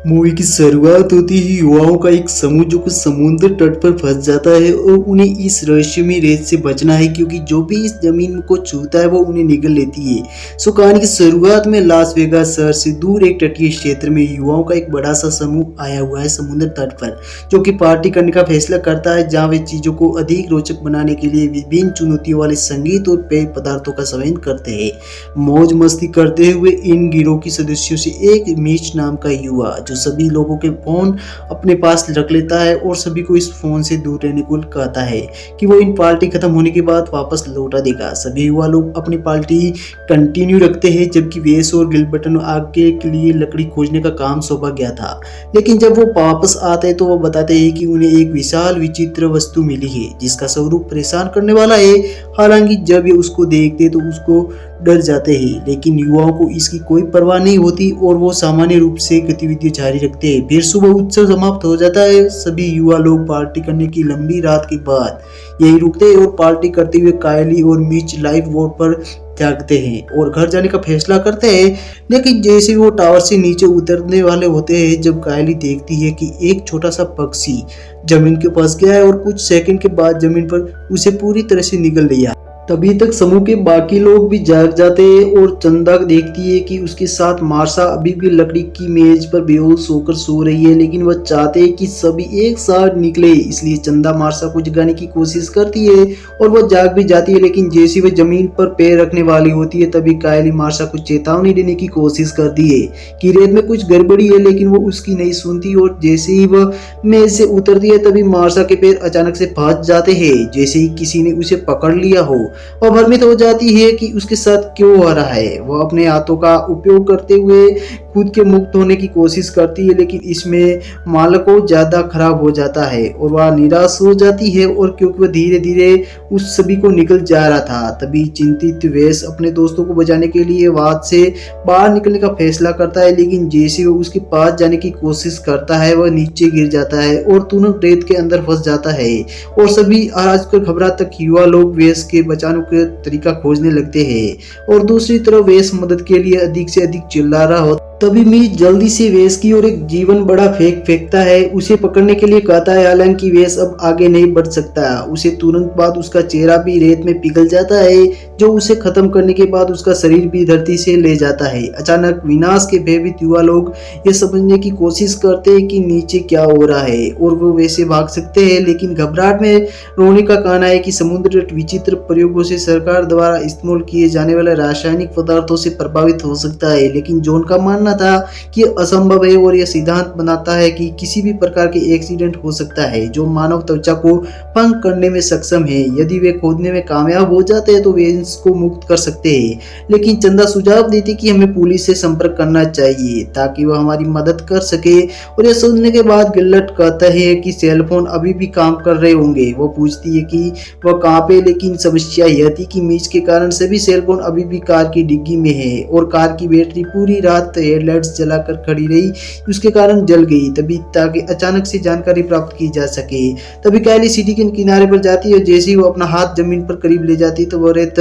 Movie की शुरुआत होती ही युवाओं का एक समूह जो कि समुद्र तट पर फंस जाता है और उन्हें इस रहस्यमयी रेत से बचना है क्योंकि जो भी इस जमीन को छूता है वो उन्हें निगल लेती है। कहानी की शुरुआत में लास वेगास शहर से दूर एक तटीय क्षेत्र में युवाओं का एक बड़ा सा समूह आया हुआ है समुद्र तट पर, जो कि पार्टी करने का फैसला करता है, जहां वे चीजों को अधिक रोचक बनाने के लिए विभिन्न चुनौतियों वाले संगीत और पेय पदार्थों का सेवन करते हैं। मौज मस्ती करते हुए इन गिरोह के सदस्यों से एक मीच नाम का युवा जो सभी लोगों के फोन अपने पास रख लेता है और सभी को इस फोन से दूर रहने को कहता है कि वो इन पार्टी खत्म होने के बाद वापस लौटा देगा। सभी युवा लोग अपनी पार्टी कंटिन्यू रखते हैं, जबकि वेस और गिलबर्ट आगे के लिए लकड़ी खोजने का काम सौंपा गया था। लेकिन जब वो वापस आते हैं तो वो बताते हैं कि उन्हें एक विशाल विचित्र वस्तु मिली है जिसका स्वरूप परेशान करने वाला है। हालांकि जब ये उसको देखते तो उसको डर जाते हैं, लेकिन युवाओं को इसकी कोई परवाह नहीं होती और वो सामान्य रूप से गतिविधियां जारी रखते हैं। फिर सुबह उत्सव समाप्त हो जाता है। सभी युवा लोग पार्टी करने की लंबी रात के बाद यही रुकते हैं और पार्टी करते हुए कायली और मिच लाइफ बोट पर जागते हैं और घर जाने का फैसला करते हैं। लेकिन जैसे वो टावर से नीचे उतरने वाले होते हैं, जब कायली देखती है कि एक छोटा सा पक्षी जमीन के पास गया है और कुछ सेकंड के बाद जमीन पर उसे पूरी तरह से निगल लिया। तभी तक समूह के बाकी लोग भी जाग जाते हैं और चंदा देखती है कि उसके साथ मार्शा अभी भी लकड़ी की मेज पर बेहोश होकर सो रही है, लेकिन वह चाहते हैं कि सभी एक साथ निकले। इसलिए चंदा मार्शा को जगाने की कोशिश करती है और वह जाग भी जाती है, लेकिन जैसे वह जमीन पर पैर रखने वाली होती है तभी कायली मार्शा को चेतावनी देने की कोशिश करती है कि रेत में कुछ गड़बड़ी है, लेकिन वो उसकी नहीं सुनती और जैसे ही वह मेज से उतरती है तभी मार्शा के पैर अचानक से फंस जाते हैं, जैसे ही किसी ने उसे पकड़ लिया हो। वह भ्रमित हो जाती है कि उसके साथ क्यों हो रहा है। वह अपने हाथों का उपयोग करते हुए खुद के मुक्त होने की कोशिश करती है, लेकिन इसमें मालको ज्यादा खराब हो जाता है और वह निराश हो जाती है और क्योंकि वह धीरे धीरे उस सभी को निकल जा रहा था। तभी चिंतित वेस अपने दोस्तों को बचाने के लिए वाद से बाहर निकलने का फैसला करता है, लेकिन जैसे वह उसके पास जाने की कोशिश करता है वह नीचे गिर जाता है और तुरंत रेत के अंदर फंस जाता है और सभी आजकल घबरा तक युवा लोग वेस के बचाने के तरीका खोजने लगते हैं और दूसरी तरफ वेस मदद के लिए अधिक से अधिक चिल्ला रहा होता। तभी मीच जल्दी से वेस की और एक जीवन बड़ा फेंकता है, उसे पकड़ने के लिए कहता है। हालांकि वेस अब आगे नहीं बढ़ सकता। उसे तुरंत बाद उसका चेहरा भी रेत में पिघल जाता है, जो उसे खत्म करने के बाद उसका शरीर भी धरती से ले जाता है। अचानक विनाश के भयभीत युवा लोग ये समझने की कोशिश करते हैं कि नीचे क्या हो रहा है और वो वैसे भाग सकते हैं, लेकिन घबराहट में रोने का कहना है कि समुद्र तट विचित्र प्रयोगों से सरकार द्वारा इस्तेमाल किए जाने वाले रासायनिक पदार्थों से प्रभावित हो सकता है। लेकिन जॉन का मानना था कि यह असंभव है और यह सिद्धांत बनाता है कि किसी भी प्रकार के एक्सीडेंट हो सकता है जो मानव त्वचा को पंख करने में सक्षम है। यदि वे खोदने में कामयाब हो जाते हैं तो वे इसको मुक्त कर सकते हैं। लेकिन चंदा सुझाव देती कि हमें पुलिस से संपर्क करना चाहिए ताकि वह हमारी मदद कर सके और यह सुनने के बाद गिलर्ट कहता है कि सेलफोन अभी भी काम कर रहे होंगे। वो पूछती है कि वह कहाँ पे, लेकिन समस्या यह थी कि मीच के कारण सभी सेलफोन अभी भी कार की डिग्गी में है और कार की बैटरी पूरी रात हेडलाइट्स जलाकर खड़ी रही, उसके कारण जल गई तभी ताकि अचानक से जानकारी प्राप्त की जा सके। तभी कायली सिटी के किनारे पर जाती है। जैसे ही वो अपना हाथ जमीन पर करीब ले जाती है तो वो रेत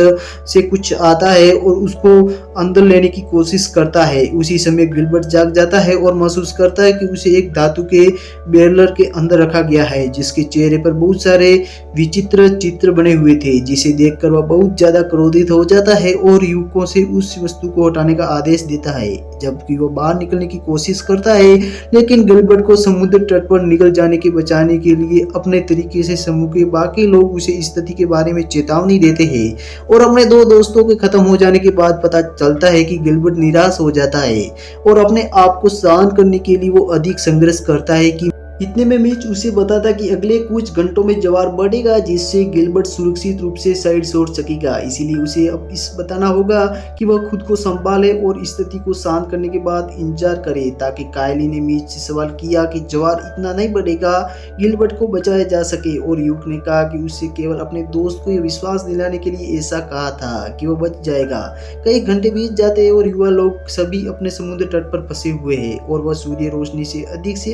से कुछ आता है और उसको अंदर लेने की कोशिश करता है। उसी समय गिलबर्ट जाग जाता है और महसूस करता है कि उसे एक धातु के बैरल के अंदर रखा गया है जिसके चेहरे पर बहुत सारे विचित्र चित्र बने हुए थे, जिसे देखकर वह बहुत ज्यादा क्रोधित हो जाता है और युवकों से उस वस्तु को हटाने का आदेश देता है। जबकि वो बाहर निकलने की कोशिश करता है, लेकिन गिलबर्ट को समुद्र तट पर निकल जाने के बचाने के लिए अपने तरीके से समूह के बाकी लोग उसे स्थिति के बारे में चेतावनी देते हैं और अपने दो दोस्तों के खत्म हो जाने के बाद पता चलता है कि गिलबर्ट निराश हो जाता है और अपने आप को शांत करने के लिए वो अधिक संघर्ष करता है कि इतने में मीच उसे बताता कि अगले कुछ घंटों में ज्वार बढ़ेगा जिससे गिलबर्ट सुरक्षित रूप से साइड छोड़ सकेगा। इसीलिए उसे अब इस बताना होगा कि वह खुद को संभाले और स्थिति को शांत करने के बाद इंतजार करे। ताकि कायली ने मीच से सवाल किया कि ज्वार इतना नहीं बढ़ेगा गिलबर्ट को बचाया जा सके और युग ने कहा कि उससे केवल अपने दोस्त को यह विश्वास दिलाने के लिए ऐसा कहा था कि वह बच जाएगा। कई घंटे बीत जाते हैं और युवा लोग सभी अपने समुद्र तट पर फंसे हुए हैं और वह सूर्य रोशनी से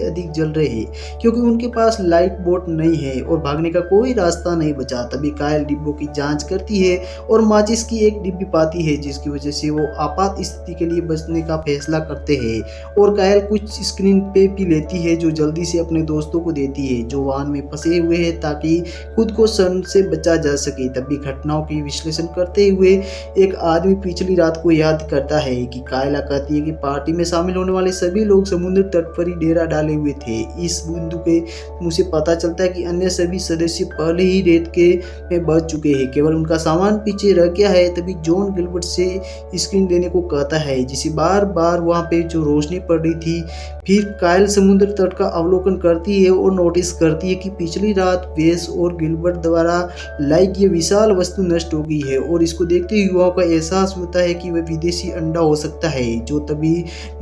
अधिक जल रहे हैं। क्योंकि उनके पास लाइफ बोट नहीं है और भागने का कोई रास्ता नहीं बचा। तभी कायल डिब्बों की जांच करती है और माचिस की एक डिब्बी पाती है, जिसकी वजह से वो आपात स्थिति के लिए बचने का फैसला करते हैं। और कायल कुछ स्क्रीन पे भी लेती है जो जल्दी से अपने दोस्तों को देती है जो वाहन में फंसे हुए हैं, ताकि खुद को सन से बचा जा सके। तभी घटनाओं की विश्लेषण करते हुए एक आदमी पिछली रात को याद करता है कि कायला कहती है कि पार्टी में शामिल होने वाले सभी लोग समुद्र तट पर ही डेरा डाले हुए थे। इस बिंदु के मुझे पता चलता है कि अन्य सभी सदस्य पहले ही रेत के में बच चुके हैं, केवल उनका सामान पीछे रह गया है। तभी जॉन गिलबर्ट से स्क्रीन देने को कहता है, जिसे बार बार वहां पे जो रोशनी पड़ रही थी। फिर कायल समुद्र तट का अवलोकन करती है और नोटिस करती है कि पिछली रात वेस और गिलबर्ट द्वारा लाई गई विशाल वस्तु नष्ट हो गई है। और इसको देखते ही युवाओं का एहसास होता है कि वह विदेशी अंडा हो सकता है जो तभी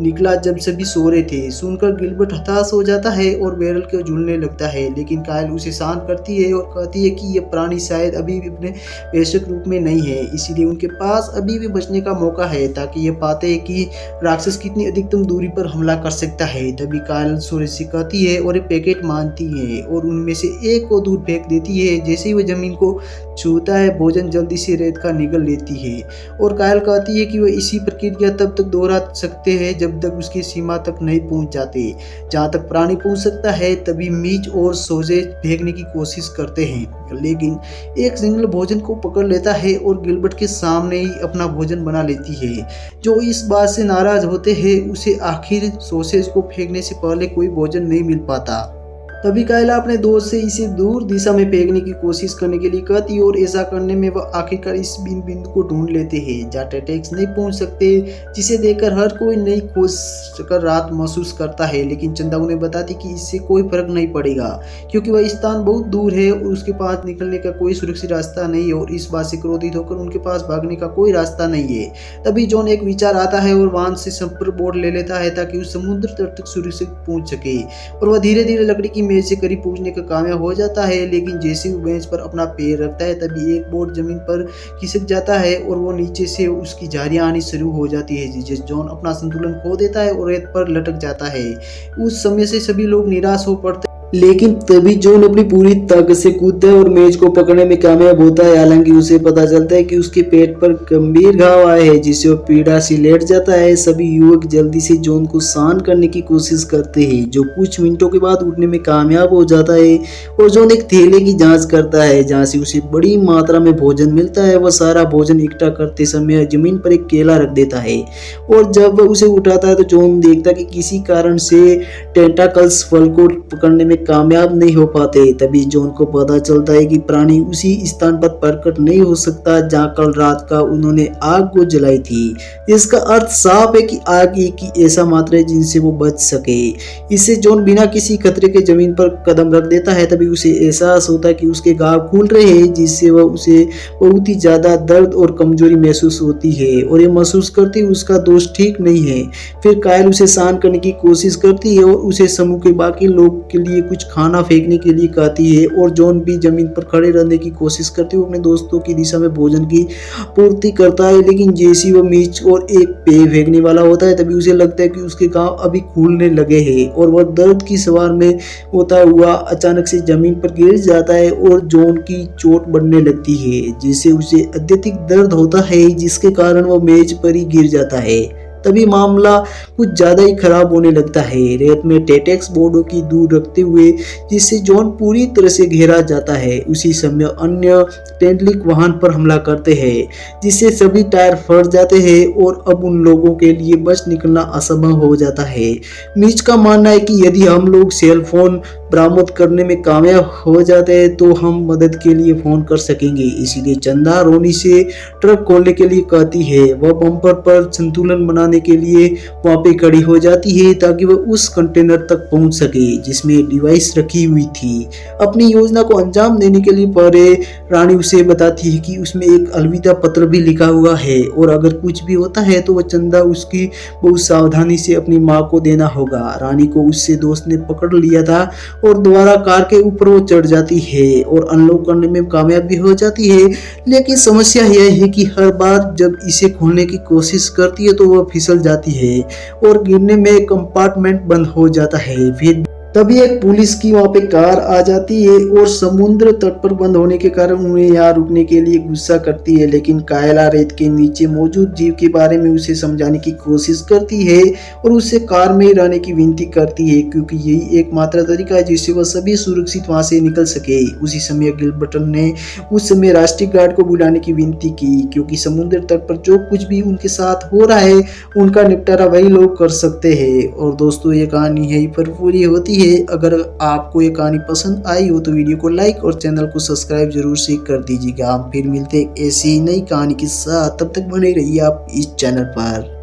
निकला जब सभी सो रहे थे। सुनकर गिलबर्ट हताश हो जाता है और बैरल को झूलने लगता है, लेकिन कायल उसे शांत करती है और कहती है कि यह प्राणी शायद अभी भी अपने वैश्विक रूप में नहीं है, इसीलिए उनके पास अभी भी बचने का मौका है, ताकि ये पाते हैं कि राक्षस कितनी अधिकतम दूरी पर हमला कर सकता है। तभी कायल सूरज से कहती है और एक पैकेट मानती है और उनमें से एक को दूर फेंक देती है। जैसे ही वह जमीन को छूता है, भोजन जल्दी से रेत का निगल लेती है। और कायल कहती है कि वह इसी प्रक्रिया तब तक दोहरा सकते हैं जब तक उसकी सीमा तक नहीं पहुंच जाते जहां तक प्राणी पहुंच सकता है। तभी मीच और सोजे फेंकने की कोशिश करते हैं, लेकिन एक सिंगल भोजन को पकड़ लेता है और गिलबर्ट के सामने ही अपना भोजन बना लेती है, जो इस बात से नाराज होते हैं उसे आखिर सोसेज को फेंकने से पहले कोई भोजन नहीं मिल पाता। तभी कायला अपने दोस्त से इसे दूर दिशा में फेंकने की कोशिश करने के लिए कहती है और ऐसा करने में वह आखिरकार इस बिंदु को ढूंढ लेते हैं जहाँ टेटेक्स नहीं पहुंच सकते, जिसे देखकर हर कोई नई खोज कर राहत महसूस करता है। लेकिन चंदा उन्हें बताती कि इससे कोई फर्क नहीं पड़ेगा क्योंकि वह स्थान बहुत दूर है और उसके पास निकलने का कोई सुरक्षित रास्ता नहीं है और इस बात से क्रोधित होकर उनके पास भागने का कोई रास्ता नहीं है। तभी जॉन एक विचार आता है और वाहन से संपर्क बोर्ड ले लेता है ताकि उस समुद्र तट तक सुरक्षित पहुंच सके। और वह धीरे धीरे लकड़ी की मेज से करीब पहुंचने का कामयाब हो जाता है, लेकिन जैसे वो बेंच पर अपना पैर रखता है तभी एक बोर्ड जमीन पर खिसक जाता है और वो नीचे से उसकी झारियां आनी शुरू हो जाती है, जिससे जॉन अपना संतुलन खो देता है और रेत पर लटक जाता है। उस समय से सभी लोग निराश हो पड़ते, लेकिन तभी जॉन अपनी पूरी ताकत से कूदता है और मेज को पकड़ने में कामयाब होता है। हालांकि उसे पता चलता है कि उसके पेट पर गंभीर घाव आए हैं, जिससे वो पीड़ा से लेट जाता है। सभी युवक जल्दी से जॉन को शांत करने की कोशिश करते हैं, जो कुछ मिनटों के बाद उठने में कामयाब हो जाता है। और जॉन एक थैले की जांच करता है जहां से उसे बड़ी मात्रा में भोजन मिलता है। वह सारा भोजन इकट्ठा करते समय जमीन पर एक केला रख देता है और जब वह उसे उठाता है तो जॉन देखता है कि किसी कारण से टेंटाकल्स फल को पकड़ने में कामयाब नहीं हो पाते। तभी जॉन को पता चलता है कि प्राणी उसी स्थान पर प्रकट नहीं हो सकता जहां कल रात का उन्होंने आग को जलाई थी। इसका अर्थ साफ है कि आग एक ही ऐसा मात्रा है जिनसे वो बच सके। इससे जॉन बिना किसी खतरे के जमीन पर कदम रख देता है। तभी उसे एहसास होता है कि उसके घाव खुल रहे हैं, जिससे वह उसे बहुत ही ज्यादा दर्द और कमजोरी महसूस होती है और ये महसूस करती उसका दोस्त ठीक नहीं है। फिर कायल उसे शांत करने की कोशिश करती है और उसे समूह के बाकी लोग के लिए कुछ खाना फेंकने के लिए कहती है और जॉन भी जमीन पर खड़े रहने की कोशिश करती है। अपने दोस्तों की दिशा में भोजन की पूर्ति करता है, लेकिन जैसे वो मीच और एक पेय फेंकने वाला होता है तभी उसे लगता है कि उसके घाव अभी खुलने लगे हैं और वह दर्द की सवार में होता हुआ अचानक से जमीन पर गिर जाता है और जॉन की चोट बढ़ने लगती है, जिससे उसे अत्यधिक दर्द होता है, जिसके कारण वह मेज पर ही गिर जाता है। तभी मामला कुछ ज्यादा ही खराब होने लगता है। रेत में टेटेक्स बोर्डों की दूर रखते हुए, जिससे जॉन पूरी तरह से घेरा जाता है। उसी समय अन्य टेंटलिक वाहन पर हमला करते हैं, जिससे सभी टायर फट जाते हैं और अब उन लोगों के लिए बच निकलना असंभव हो जाता है। मीच का मानना है कि यदि हम लोग सेल फोन बरामद करने में कामयाब हो जाते हैं तो हम मदद के लिए फोन कर सकेंगे। इसीलिए चंदा रोनी से ट्रक खोलने के लिए कहती है। वह बम्पर पर संतुलन बनाने के लिए वहां पे खड़ी हो जाती है ताकि वह उस कंटेनर तक पहुंच सके जिसमें डिवाइस रखी हुई थी। अपनी योजना को अंजाम देने के लिए पहले रानी उसे बताती है कि उसमें एक अलविदा पत्र भी लिखा हुआ है और अगर कुछ भी होता है तो वह चंदा उसकी बहुत सावधानी से अपनी माँ को देना होगा। रानी को उससे दोस्त ने पकड़ लिया था और दोबारा कार के ऊपर वो चढ़ जाती है और अनलॉक करने में कामयाब भी हो जाती है। लेकिन समस्या यह है कि हर बार जब इसे खोलने की कोशिश करती है तो वह फिसल जाती है और गिरने में कंपार्टमेंट बंद हो जाता है। फिर तभी एक पुलिस की वहाँ पे कार आ जाती है और समुद्र तट पर बंद होने के कारण उन्हें यहाँ रुकने के लिए गुस्सा करती है, लेकिन कायला रेत के नीचे मौजूद जीव के बारे में उसे समझाने की कोशिश करती है और उससे कार में ही रहने की विनती करती है, क्योंकि यही एकमात्र तरीका है जिससे वह सभी सुरक्षित वहाँ से निकल सके। उसी समय गिलबर्टन ने उस समय राष्ट्रीय गार्ड को बुलाने की विनती की, क्योंकि समुद्र तट पर जो कुछ भी उनके साथ हो रहा है उनका निपटारा वही लोग कर सकते हैं। और दोस्तों ये कहानी यहीं पर पूरी होती है। अगर आपको ये कहानी पसंद आई हो तो वीडियो को लाइक और चैनल को सब्सक्राइब जरूर से कर दीजिएगा। हम फिर मिलते हैं ऐसी नई कहानी के साथ, तब तक बने रहिए आप इस चैनल पर।